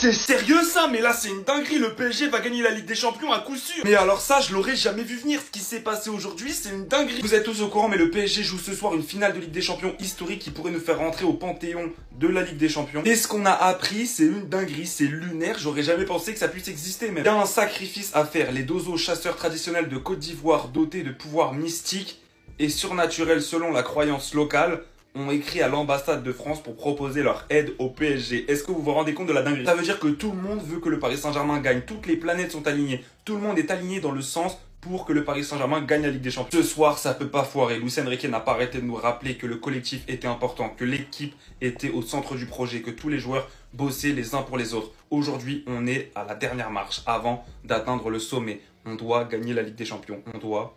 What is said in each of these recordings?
C'est sérieux ça? Mais là c'est une dinguerie, le PSG va gagner la Ligue des Champions à coup sûr. Mais alors ça, je l'aurais jamais vu venir. Ce qui s'est passé aujourd'hui, c'est une dinguerie. Vous êtes tous au courant, mais le PSG joue ce soir une finale de Ligue des Champions historique qui pourrait nous faire rentrer au panthéon de la Ligue des Champions. Et ce qu'on a appris, c'est une dinguerie, c'est lunaire. J'aurais jamais pensé que ça puisse exister. Mais il y a un sacrifice à faire. Les Dozo, chasseurs traditionnels de Côte d'Ivoire, dotés de pouvoirs mystiques et surnaturels selon la croyance locale, ont écrit à l'ambassade de France pour proposer leur aide au PSG. Est-ce que vous vous rendez compte de la dinguerie? Ça veut dire que tout le monde veut que le Paris Saint-Germain gagne. Toutes les planètes sont alignées. Tout le monde est aligné dans le sens pour que le Paris Saint-Germain gagne la Ligue des Champions. Ce soir, ça peut pas foirer. Luis Enrique n'a pas arrêté de nous rappeler que le collectif était important, que l'équipe était au centre du projet, que tous les joueurs bossaient les uns pour les autres. Aujourd'hui, on est à la dernière marche avant d'atteindre le sommet. On doit gagner la Ligue des Champions. On doit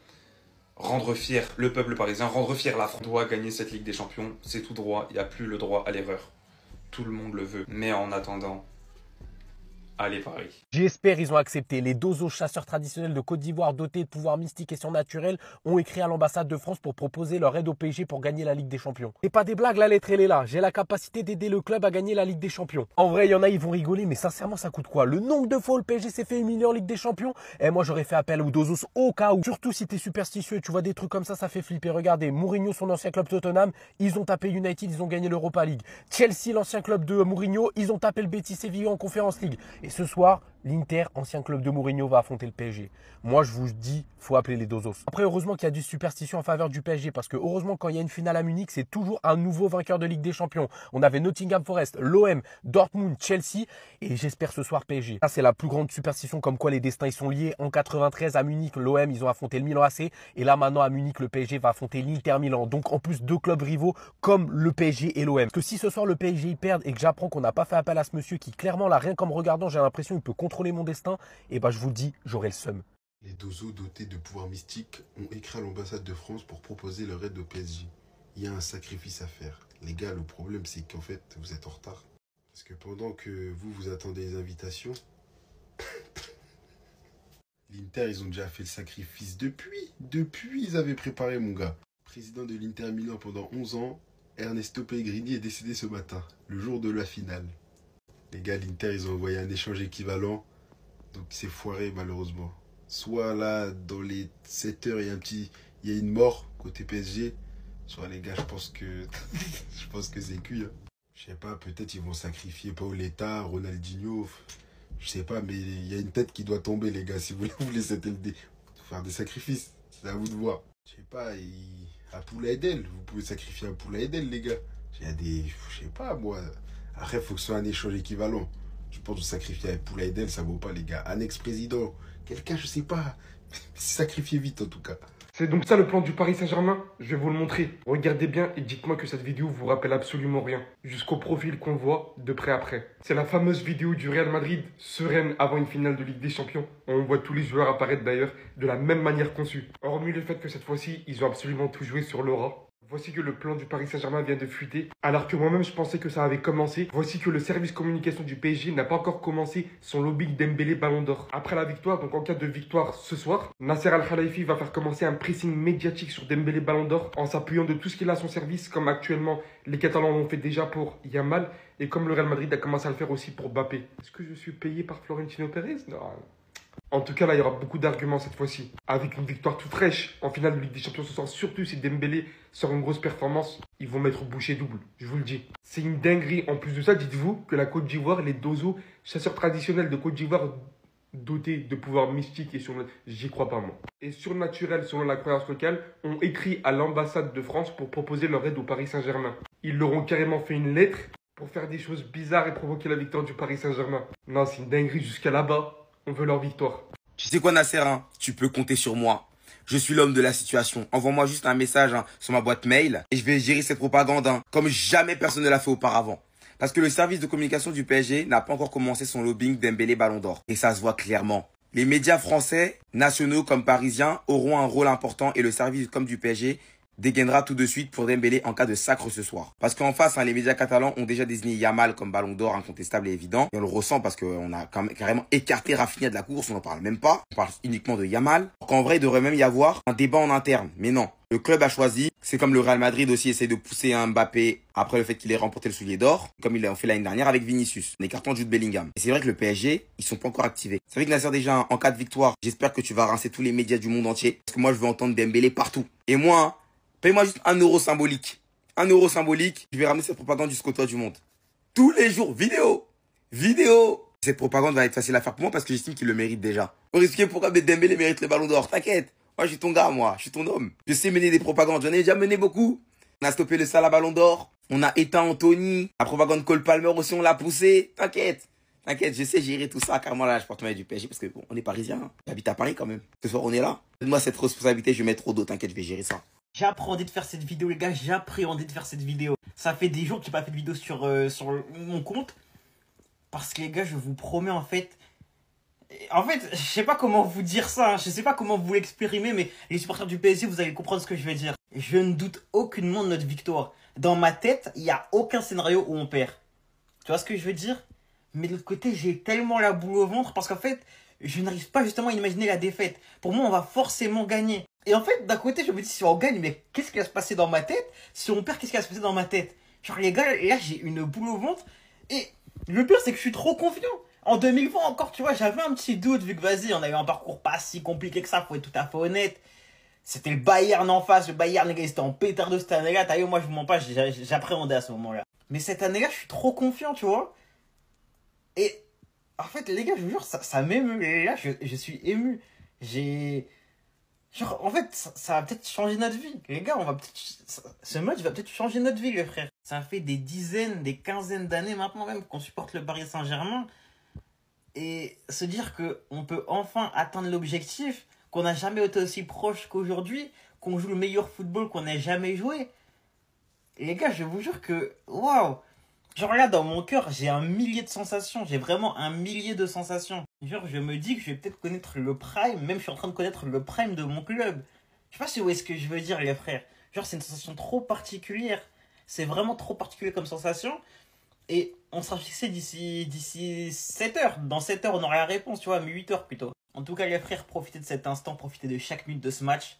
rendre fier le peuple parisien, rendre fier la France. On doit gagner cette Ligue des Champions, c'est tout droit, il n'y a plus le droit à l'erreur. Tout le monde le veut. Mais en attendant, allez Paris. J'espère ils ont accepté. Les Dozo, chasseurs traditionnels de Côte d'Ivoire dotés de pouvoirs mystiques et surnaturels, ont écrit à l'ambassade de France pour proposer leur aide au PSG pour gagner la Ligue des Champions. Et pas des blagues, la lettre elle est là. J'ai la capacité d'aider le club à gagner la Ligue des Champions. En vrai, il y en a, ils vont rigoler, mais sincèrement, ça coûte quoi? Le nombre de fois où le PSG s'est fait éliminer en Ligue des Champions? Et moi, j'aurais fait appel aux Dozos au cas où. Surtout si t'es superstitieux, tu vois des trucs comme ça fait flipper. Regardez, Mourinho, son ancien club Tottenham, ils ont tapé United, ils ont gagné l'Europa League. Chelsea, l'ancien club de Mourinho, ils ont tapé le Betis Séville en Conference League. Et ce soir, l'Inter, ancien club de Mourinho, va affronter le PSG. Moi, je vous dis, faut appeler les Dozos. Après, heureusement qu'il y a du superstition en faveur du PSG, parce que heureusement, quand il y a une finale à Munich, c'est toujours un nouveau vainqueur de Ligue des Champions. On avait Nottingham Forest, l'OM, Dortmund, Chelsea, et j'espère ce soir PSG. Ça, c'est la plus grande superstition, comme quoi les destins, ils sont liés. En 93, à Munich, l'OM, ils ont affronté le Milan AC, et là, maintenant, à Munich, le PSG va affronter l'Inter Milan. Donc, en plus, deux clubs rivaux, comme le PSG et l'OM. Parce que si ce soir, le PSG, ils perdent, et que j'apprends qu'on n'a pas fait appel à ce monsieur qui, clairement, là, rien qu'en me regardant, j'ai l'impression qu'il peut contrôler mon destin, et bah, je vous le dis, j'aurai le seum. Les Dozo dotés de pouvoirs mystiques ont écrit à l'ambassade de France pour proposer leur aide au PSG. Il y a un sacrifice à faire. Les gars, le problème c'est qu'en fait, vous êtes en retard. Parce que pendant que vous attendez les invitations, l'Inter, ils ont déjà fait le sacrifice depuis ils avaient préparé, mon gars. Président de l'Inter Milan pendant 11 ans, Ernesto Pellegrini est décédé ce matin, le jour de la finale. Les gars, l'Inter, ils ont envoyé un échange équivalent, donc c'est foiré malheureusement. Soit là, dans les 7 heures, il y a une mort côté PSG. Soit les gars, je pense que c'est cuit. Hein. Je sais pas, peut-être ils vont sacrifier Paoletta, Ronaldinho. Je sais pas, mais il y a une tête qui doit tomber, les gars. Si vous voulez faire des sacrifices, c'est à vous de voir. Je sais pas, à Poula Edel, vous pouvez sacrifier un Poula Edel, les gars. Il y a je sais pas, moi. Après, il faut que ce soit un échange équivalent. Je pense que sacrifier un Poula Edel, ça vaut pas, les gars. Un ex-président. Quelqu'un, je sais pas, sacrifiez vite en tout cas. C'est donc ça le plan du Paris Saint-Germain? Je vais vous le montrer. Regardez bien et dites-moi que cette vidéo vous rappelle absolument rien. Jusqu'au profil qu'on voit de près après. C'est la fameuse vidéo du Real Madrid, sereine avant une finale de Ligue des Champions. On voit tous les joueurs apparaître d'ailleurs de la même manière conçue. Hormis le fait que cette fois-ci, ils ont absolument tout joué sur l'aura. Voici que le plan du Paris Saint-Germain vient de fuiter, alors que moi-même je pensais que ça avait commencé. Voici que le service communication du PSG n'a pas encore commencé son lobbying Dembélé Ballon d'Or. Après la victoire, donc en cas de victoire ce soir, Nasser Al-Khelaifi va faire commencer un pressing médiatique sur Dembélé Ballon d'Or en s'appuyant de tout ce qu'il a à son service, comme actuellement les Catalans l'ont fait déjà pour Yamal et comme le Real Madrid a commencé à le faire aussi pour Mbappé. Est-ce que je suis payé par Florentino Pérez? Non. En tout cas, là, il y aura beaucoup d'arguments cette fois-ci. Avec une victoire toute fraîche en finale de Ligue des Champions ce soir, surtout si Dembélé sort une grosse performance, ils vont mettre bouchée double, je vous le dis. C'est une dinguerie. En plus de ça, dites-vous que la Côte d'Ivoire, les Dozo, chasseurs traditionnels de Côte d'Ivoire dotés de pouvoirs mystiques et surnaturels, j'y crois pas moi. Et surnaturels selon la croyance locale, ont écrit à l'ambassade de France pour proposer leur aide au Paris Saint-Germain. Ils leur ont carrément fait une lettre pour faire des choses bizarres et provoquer la victoire du Paris Saint-Germain. Non, c'est une dinguerie jusqu'à là-bas. On veut leur victoire. Tu sais quoi, Nasser, hein? Tu peux compter sur moi. Je suis l'homme de la situation. Envoie-moi juste un message sur ma boîte mail et je vais gérer cette propagande comme jamais personne ne l'a fait auparavant. Parce que le service de communication du PSG n'a pas encore commencé son lobbying Dembélé Ballon d'Or. Et ça se voit clairement. Les médias français, nationaux comme parisiens, auront un rôle important et le service comme du PSG dégainera tout de suite pour Dembélé en cas de sacre ce soir. Parce qu'en face, les médias catalans ont déjà désigné Yamal comme ballon d'or incontestable et évident. Et on le ressent parce qu'on a quand même carrément écarté Rafinha de la course, on n'en parle même pas. On parle uniquement de Yamal. Qu'en vrai, il devrait même y avoir un débat en interne. Mais non, le club a choisi. C'est comme le Real Madrid aussi essaie de pousser un Mbappé après le fait qu'il ait remporté le soulier d'or, comme ils l'ont fait l'année dernière avec Vinicius, en écartant Jude Bellingham. Et c'est vrai que le PSG, ils sont pas encore activés. C'est vrai que Nasser, déjà, en cas de victoire, j'espère que tu vas rincer tous les médias du monde entier. Parce que moi, je veux entendre Dembélé partout. Et moi, paye-moi juste 1 euro symbolique. 1 euro symbolique, je vais ramener cette propagande jusqu'au toit du monde. Tous les jours, vidéo. Cette propagande va être facile à faire pour moi parce que j'estime qu'il le mérite déjà. Pour expliquer pourquoi Dembélé mérite le ballon d'or, t'inquiète. Moi, je suis ton gars, je suis ton homme. Je sais mener des propagandes, j'en ai déjà mené beaucoup. On a stoppé le Salah ballon d'or. On a éteint Anthony. La propagande Cole Palmer aussi, on l'a poussé. T'inquiète, je sais gérer tout ça. Car moi, là, je porte maillot du PSG parce que bon, on est parisien. Hein. J'habite à Paris quand même. Ce soir, on est là. Donne-moi cette responsabilité, je vais mettre trop d'eau. T'inquiète, je vais gérer ça. J'appréhendais de faire cette vidéo, les gars. J'appréhendais de faire cette vidéo. Ça fait des jours que j'ai pas fait de vidéo sur mon compte. Parce que les gars, je vous promets, en fait, je sais pas comment vous dire ça, hein. Je sais pas comment vous l'exprimer, mais les supporters du PSG, vous allez comprendre ce que je vais dire. Je ne doute aucunement de notre victoire. Dans ma tête, il n'y a aucun scénario où on perd. Tu vois ce que je veux dire? Mais de l'autre côté, j'ai tellement la boule au ventre parce qu'en fait, je n'arrive pas justement à imaginer la défaite. Pour moi, on va forcément gagner. Et en fait, d'un côté, je me dis, si on gagne, mais qu'est-ce qui va se passer dans ma tête? Si on perd, qu'est-ce qui va se passer dans ma tête? Genre, les gars, là, j'ai une boule au ventre. Et le pire, c'est que je suis trop confiant. En 2020 encore, tu vois, j'avais un petit doute vu que, vas-y, on avait un parcours pas si compliqué que ça, faut être tout à fait honnête. C'était le Bayern en face, le Bayern, les gars, c'était en pétard de cette année-là. T'as vu, moi, je vous mens pas, j'appréhendais à ce moment-là. Mais cette année-là, je suis trop confiant, tu vois. Et en fait, les gars, je vous jure, ça m'émeut. Là, je suis ému. Genre, en fait, ça va peut-être changer notre vie. Les gars, ce match va peut-être changer notre vie, les frères. Ça fait des dizaines, des quinzaines d'années maintenant même qu'on supporte le Paris Saint-Germain. Et se dire qu'on peut enfin atteindre l'objectif, qu'on n'a jamais été aussi proche qu'aujourd'hui, qu'on joue le meilleur football qu'on ait jamais joué. Et les gars, je vous jure que, waouh! Genre là, dans mon cœur, j'ai un millier de sensations. J'ai vraiment un millier de sensations. Genre, je me dis que je vais peut-être connaître le prime. Même, je suis en train de connaître le prime de mon club. Je sais pas si vous voyez ce que je veux dire, les frères. Genre, c'est une sensation trop particulière. C'est vraiment trop particulier comme sensation. Et on sera fixé d'ici 7 heures. Dans 7 heures, on aura la réponse, tu vois, mais 8 heures plutôt. En tout cas, les frères, profitez de cet instant, profitez de chaque minute de ce match.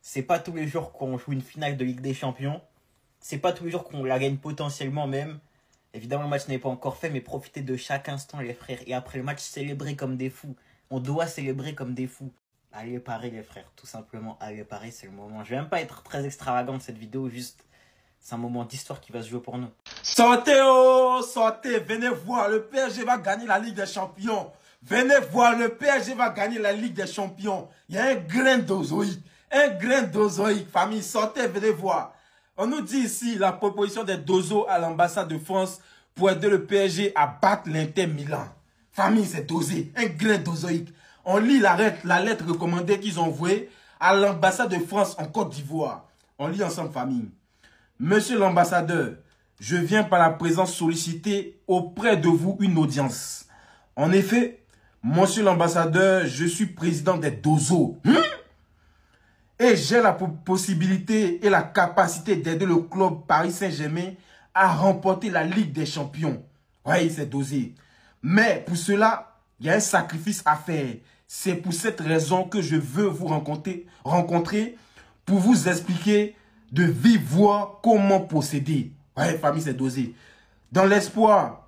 C'est pas tous les jours qu'on joue une finale de Ligue des Champions. C'est pas tous les jours qu'on la gagne potentiellement même. Évidemment, le match n'est pas encore fait, mais profitez de chaque instant, les frères. Et après le match, célébrez comme des fous. On doit célébrer comme des fous. Allez parer, les frères. Tout simplement, allez parer, c'est le moment. Je vais même pas être très extravagant de cette vidéo, juste... C'est un moment d'histoire qui va se jouer pour nous. Sortez, oh, sortez, venez voir, le PSG va gagner la Ligue des Champions. Venez voir, le PSG va gagner la Ligue des Champions. Il y a un grain d'ozoïque, famille, sortez, venez voir. On nous dit ici la proposition des dozos à l'ambassade de France pour aider le PSG à battre l'Inter Milan. Famille, c'est dosé, un grain d'ozoïque. On lit la lettre recommandée qu'ils ont envoyée à l'ambassade de France en Côte d'Ivoire. On lit ensemble, famille. Monsieur l'ambassadeur, je viens par la présence solliciter auprès de vous une audience. En effet, monsieur l'ambassadeur, je suis président des dozos. Et j'ai la possibilité et la capacité d'aider le club Paris Saint-Germain à remporter la Ligue des Champions. Oui, c'est dosé. Mais pour cela, il y a un sacrifice à faire. C'est pour cette raison que je veux vous rencontrer pour vous expliquer de vive voix comment procéder. Ouais, famille, c'est dosé. Dans l'espoir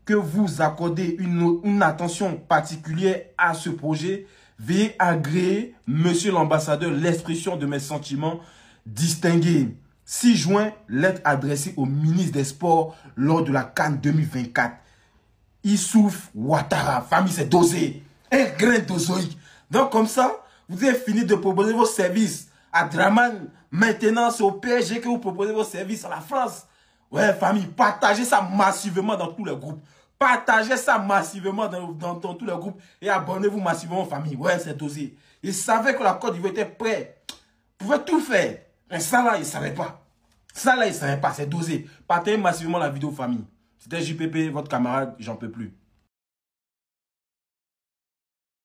que vous accordez une attention particulière à ce projet, veuillez agréer, monsieur l'ambassadeur, l'expression de mes sentiments distingués. 6 juin, lettre adressée au ministre des Sports lors de la CAN 2024. Issouf Ouattara. Famille, c'est dosé. Un grain d'ozoïque. Donc, comme ça, vous avez fini de proposer vos services à Draman. Maintenant, c'est au PSG que vous proposez vos services à la France. Ouais, famille, partagez ça massivement dans tous les groupes. Partagez ça massivement dans tous les groupes et abonnez-vous massivement, famille. Ouais, c'est dosé. Ils savaient que la Côte d'Ivoire était prête. Ils pouvaient tout faire. Mais ça là, ils ne savaient pas. Ça là, ils ne savaient pas. C'est dosé. Partagez massivement la vidéo, famille. C'était JPP, votre camarade. J'en peux plus.